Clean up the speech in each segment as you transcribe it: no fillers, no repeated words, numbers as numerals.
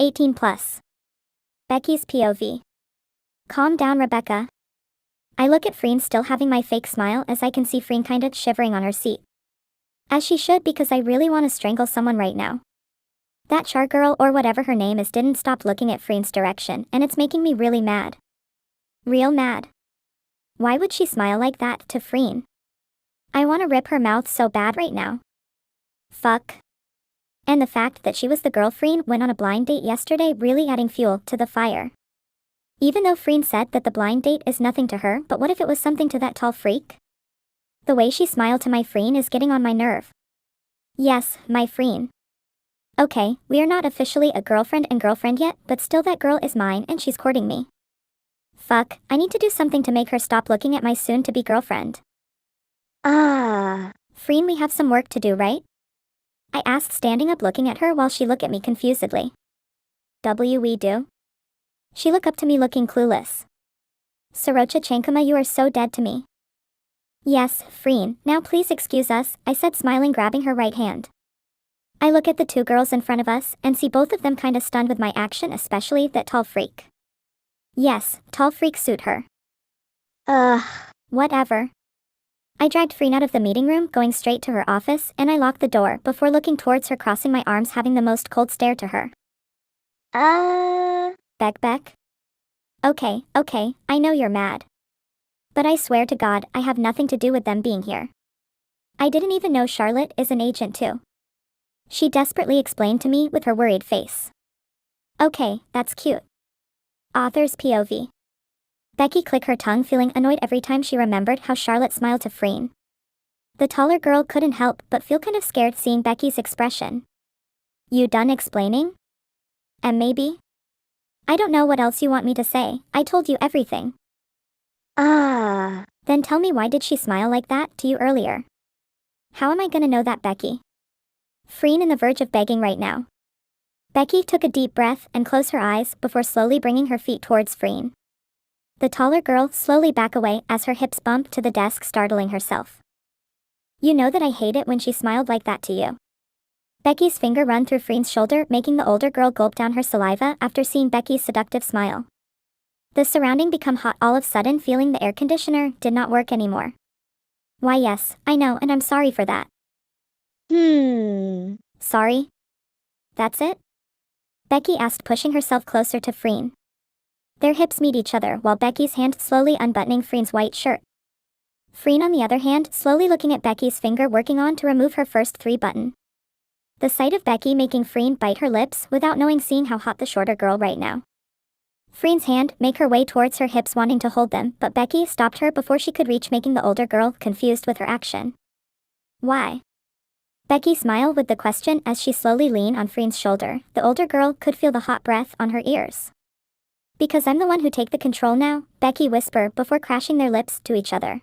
18 plus. Becky's POV. Calm down, Rebecca. I look at Freen still having my fake smile as I can see Freen kinda shivering on her seat. As she should, because I really want to strangle someone right now. That char girl or whatever her name is didn't stop looking at Freen's direction, and it's making me really mad. Real mad. Why would she smile like that to Freen? I want to rip her mouth so bad right now. Fuck. And the fact that she was the girl Freen went on a blind date yesterday really adding fuel to the fire. Even though Freen said that the blind date is nothing to her, but what if it was something to that tall freak? The way she smiled to my Freen is getting on my nerve. Yes, my Freen. Okay, we are not officially a girlfriend and girlfriend yet, but still that girl is mine and she's courting me. Fuck, I need to do something to make her stop looking at my soon-to-be girlfriend. Freen, we have some work to do, right? I asked, standing up looking at her while she looked at me confusedly. We do? She looked up to me looking clueless. 𝖗𝖊𝖇𝖊𝖈𝖈𝖆'𝖘, you are so dead to me. Yes, Freen, now please excuse us, I said, smiling, grabbing her right hand. I look at the two girls in front of us and see both of them kinda stunned with my action, especially that tall freak. Yes, tall freak suit her. Whatever. I dragged Freen out of the meeting room, going straight to her office, and I locked the door before looking towards her, crossing my arms, having the most cold stare to her. Beck. Okay, I know you're mad. But I swear to God, I have nothing to do with them being here. I didn't even know Charlotte is an agent too. She desperately explained to me with her worried face. Okay, that's cute. Author's POV. Becky clicked her tongue, feeling annoyed every time she remembered how Charlotte smiled to Freen. The taller girl couldn't help but feel kind of scared seeing Becky's expression. You done explaining? And maybe? I don't know what else you want me to say, I told you everything. Then tell me, why did she smile like that to you earlier? How am I gonna know that, Becky? Freen on the verge of begging right now. Becky took a deep breath and closed her eyes before slowly bringing her feet towards Freen. The taller girl slowly backed away as her hips bumped to the desk, startling herself. You know that I hate it when she smiled like that to you. Becky's finger ran through Freen's shoulder, making the older girl gulp down her saliva after seeing Becky's seductive smile. The surrounding became hot all of a sudden, feeling the air conditioner did not work anymore. Why yes, I know, and I'm sorry for that. Sorry? That's it? Becky asked, pushing herself closer to Freen. Their hips meet each other while Becky's hand slowly unbuttoning Freen's white shirt. Freen, on the other hand, slowly looking at Becky's finger, working on to remove her first 3 button. The sight of Becky making Freen bite her lips without knowing, seeing how hot the shorter girl right now. Freen's hand make her way towards her hips, wanting to hold them, but Becky stopped her before she could reach, making the older girl confused with her action. Why? Becky smiled with the question as she slowly leaned on Freen's shoulder. The older girl could feel the hot breath on her ears. Because I'm the one who take the control now, Becky whispered before crashing their lips to each other.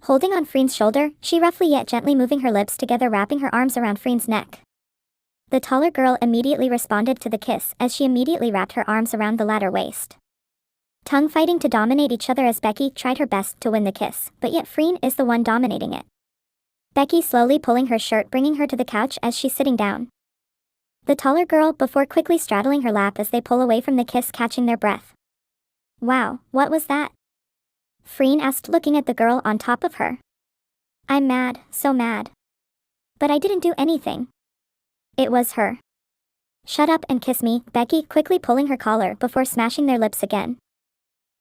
Holding on Freen's shoulder, she roughly yet gently moving her lips together, wrapping her arms around Freen's neck. The taller girl immediately responded to the kiss as she immediately wrapped her arms around the latter waist. Tongue fighting to dominate each other as Becky tried her best to win the kiss, but yet Freen is the one dominating it. Becky slowly pulling her shirt, bringing her to the couch as she's sitting down. The taller girl before quickly straddling her lap as they pull away from the kiss, catching their breath. Wow, what was that? Freen asked, looking at the girl on top of her. I'm mad, so mad. But I didn't do anything. It was her. Shut up and kiss me, Becky quickly pulling her collar before smashing their lips again.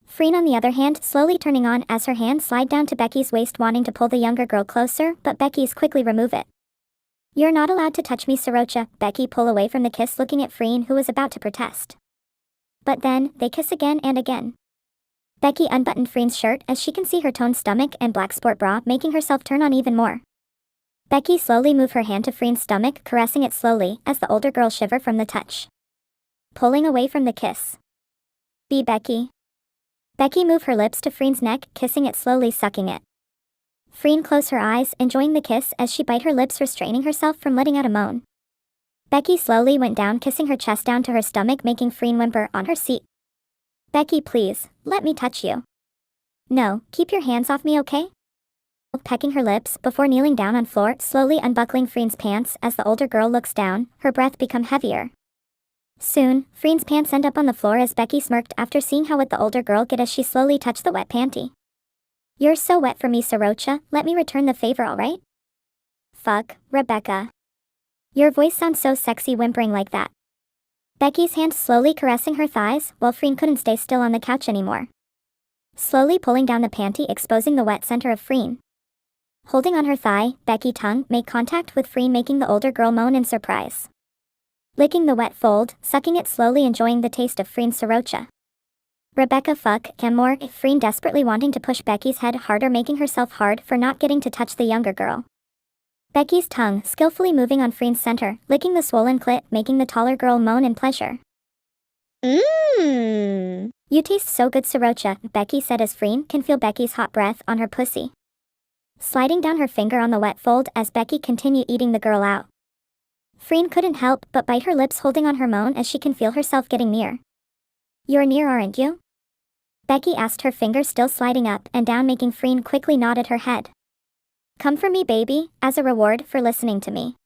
Freen, on the other hand, slowly turning on as her hand slide down to Becky's waist, wanting to pull the younger girl closer, but Becky's quickly remove it. You're not allowed to touch me, 𝖗𝖊𝖇𝖊𝖈𝖈𝖆'𝑘, Becky pull away from the kiss, looking at Freen, who was about to protest. But then, they kiss again and again. Becky unbuttoned Freen's shirt as she can see her toned stomach and black sport bra, making herself turn on even more. Becky slowly moved her hand to Freen's stomach, caressing it slowly as the older girl shivered from the touch. Pulling away from the kiss. Be Becky. Becky moved her lips to Freen's neck, kissing it slowly, sucking it. Freen closed her eyes, enjoying the kiss as she bit her lips, restraining herself from letting out a moan. Becky slowly went down, kissing her chest down to her stomach, making Freen whimper on her seat. Becky, please, let me touch you. No, keep your hands off me, okay? Pecking her lips before kneeling down on floor, slowly unbuckling Freen's pants as the older girl looks down, her breath become heavier. Soon, Freen's pants end up on the floor as Becky smirked after seeing how wet the older girl get as she slowly touched the wet panty. You're so wet for me, 𝖗𝖊𝖇𝖊𝖈𝖈𝖆, let me return the favor, alright? Fuck, Rebecca. Your voice sounds so sexy whimpering like that. Becky's hand slowly caressing her thighs, while Freen couldn't stay still on the couch anymore. Slowly pulling down the panty, exposing the wet center of Freen. Holding on her thigh, Becky's tongue made contact with Freen, making the older girl moan in surprise. Licking the wet fold, sucking it slowly, enjoying the taste of Freen's 𝖗𝖊𝖇𝖊𝖈𝖆. Rebecca fuck can more, Freen desperately wanting to push Becky's head harder, making herself hard for not getting to touch the younger girl. Becky's tongue skillfully moving on Freen's center, licking the swollen clit, making the taller girl moan in pleasure. You taste so good, 𝖗𝖊𝖇𝖊𝖈𝖆𝖘, Becky said as Freen can feel Becky's hot breath on her pussy. Sliding down her finger on the wet fold as Becky continued eating the girl out. Freen couldn't help but bite her lips, holding on her moan as she can feel herself getting near. You're near, aren't you? Becky asked, her finger still sliding up and down, making Freen quickly nodded her head. Come for me, baby, as a reward for listening to me.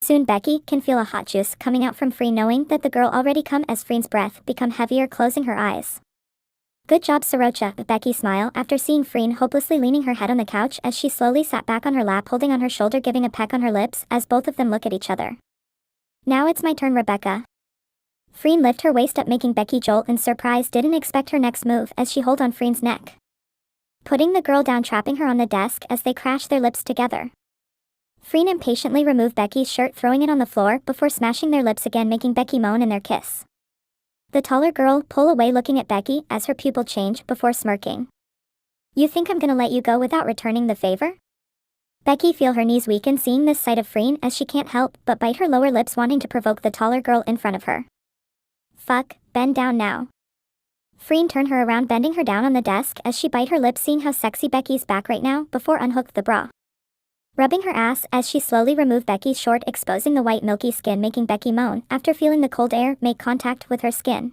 Soon Becky can feel a hot juice coming out from Freen, knowing that the girl already come as Freen's breath become heavier, closing her eyes. Good job, 𝖗𝖊𝖇𝖊𝖈𝖆𝖘, Becky smiled after seeing Freen hopelessly leaning her head on the couch as she slowly sat back on her lap, holding on her shoulder, giving a peck on her lips as both of them look at each other. Now it's my turn, Rebecca. Freen lift her waist up, making Becky jolt in surprise, didn't expect her next move as she hold on Freen's neck. Putting the girl down, trapping her on the desk as they crash their lips together. Freen impatiently removed Becky's shirt, throwing it on the floor before smashing their lips again, making Becky moan in their kiss. The taller girl pull away, looking at Becky as her pupil change before smirking. You think I'm gonna let you go without returning the favor? Becky feel her knees weaken seeing this sight of Freen as she can't help but bite her lower lips, wanting to provoke the taller girl in front of her. Fuck, bend down now. Freen turned her around, bending her down on the desk as she bite her lips, seeing how sexy Becky's back right now before unhooked the bra. Rubbing her ass as she slowly removed Becky's short, exposing the white milky skin, making Becky moan after feeling the cold air make contact with her skin.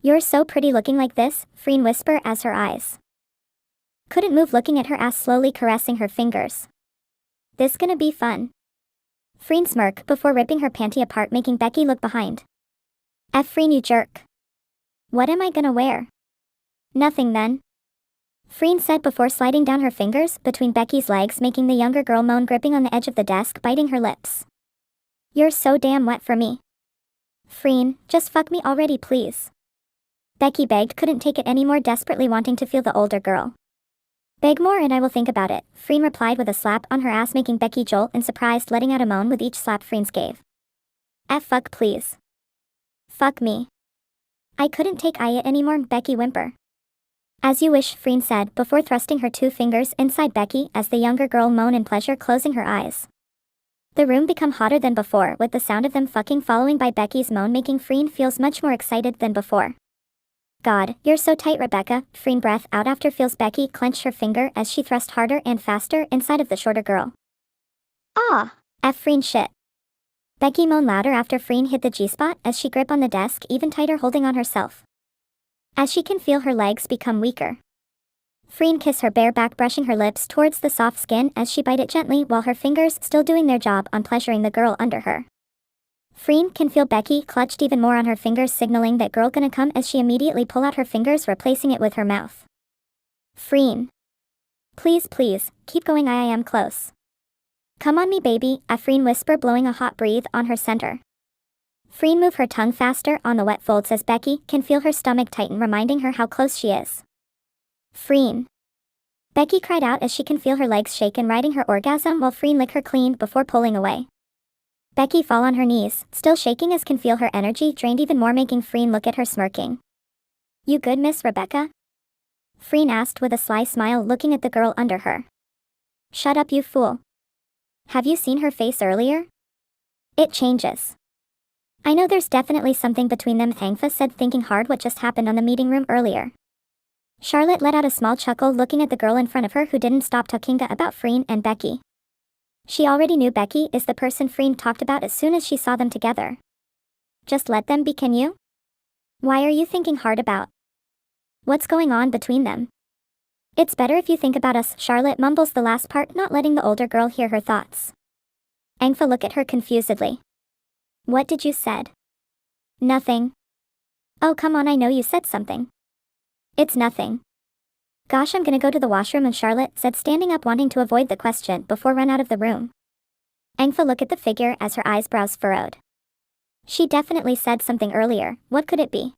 You're so pretty looking like this, Freen whisper as her eyes couldn't move, looking at her ass, slowly caressing her fingers. This gonna be fun. Freen smirk before ripping her panty apart, making Becky look behind. Freen, you jerk. What am I gonna wear? Nothing then. Freen said before sliding down her fingers between Becky's legs, making the younger girl moan, gripping on the edge of the desk, biting her lips. You're so damn wet for me. Freen, just fuck me already, please. Becky begged, couldn't take it anymore, desperately wanting to feel the older girl. Beg more and I will think about it, Freen replied with a slap on her ass, making Becky jolt in surprise, letting out a moan with each slap Freen gave. Fuck please. Fuck me. I couldn't take it anymore, Becky whimper. As you wish, Freen said before thrusting her 2 fingers inside Becky as the younger girl moaned in pleasure, closing her eyes. The room become hotter than before with the sound of them fucking, following by Becky's moan, making Freen feels much more excited than before. God, you're so tight, Rebecca, Freen breath out after feels Becky clench her finger as she thrust harder and faster inside of the shorter girl. Ah, Freen shit. Becky moaned louder after Freen hit the G-spot as she grip on the desk even tighter, holding on herself. As she can feel her legs become weaker. Freen kiss her bare back, brushing her lips towards the soft skin as she bite it gently while her fingers still doing their job on pleasuring the girl under her. Freen can feel Becky clutched even more on her fingers, signaling that girl gonna come as she immediately pull out her fingers, replacing it with her mouth. Freen. Please, please, keep going, I am close. Come on me, baby, Freen whisper, blowing a hot breath on her center. Freen move her tongue faster on the wet folds as Becky can feel her stomach tighten, reminding her how close she is. Freen. Becky cried out as she can feel her legs shaken, riding her orgasm while Freen lick her clean before pulling away. Becky fall on her knees, still shaking as can feel her energy drained even more, making Freen look at her smirking. You good, Miss Rebecca? Freen asked with a sly smile, looking at the girl under her. Shut up, you fool. Have you seen her face earlier? It changes. I know there's definitely something between them, 𝖗𝖊𝖇𝖊𝖈𝖆𝖘 said, thinking hard what just happened on the meeting room earlier. Charlotte let out a small chuckle, looking at the girl in front of her who didn't stop talking about Freen and Becky. She already knew Becky is the person Freen talked about as soon as she saw them together. Just let them be, can you? Why are you thinking hard about what's going on between them? It's better if you think about us, Charlotte mumbles the last part, not letting the older girl hear her thoughts. 𝖗𝖊𝖇𝖊𝖈𝖆𝖘 look at her confusedly. What did you said? Nothing. Oh, come on, I know you said something. It's nothing. Gosh, I'm gonna go to the washroom, and Charlotte said, standing up, wanting to avoid the question before run out of the room. 𝖗𝖊𝖇𝖊𝖈𝖈𝖆'𝖘 looked at the figure as her eyebrows furrowed. She definitely said something earlier. What could it be?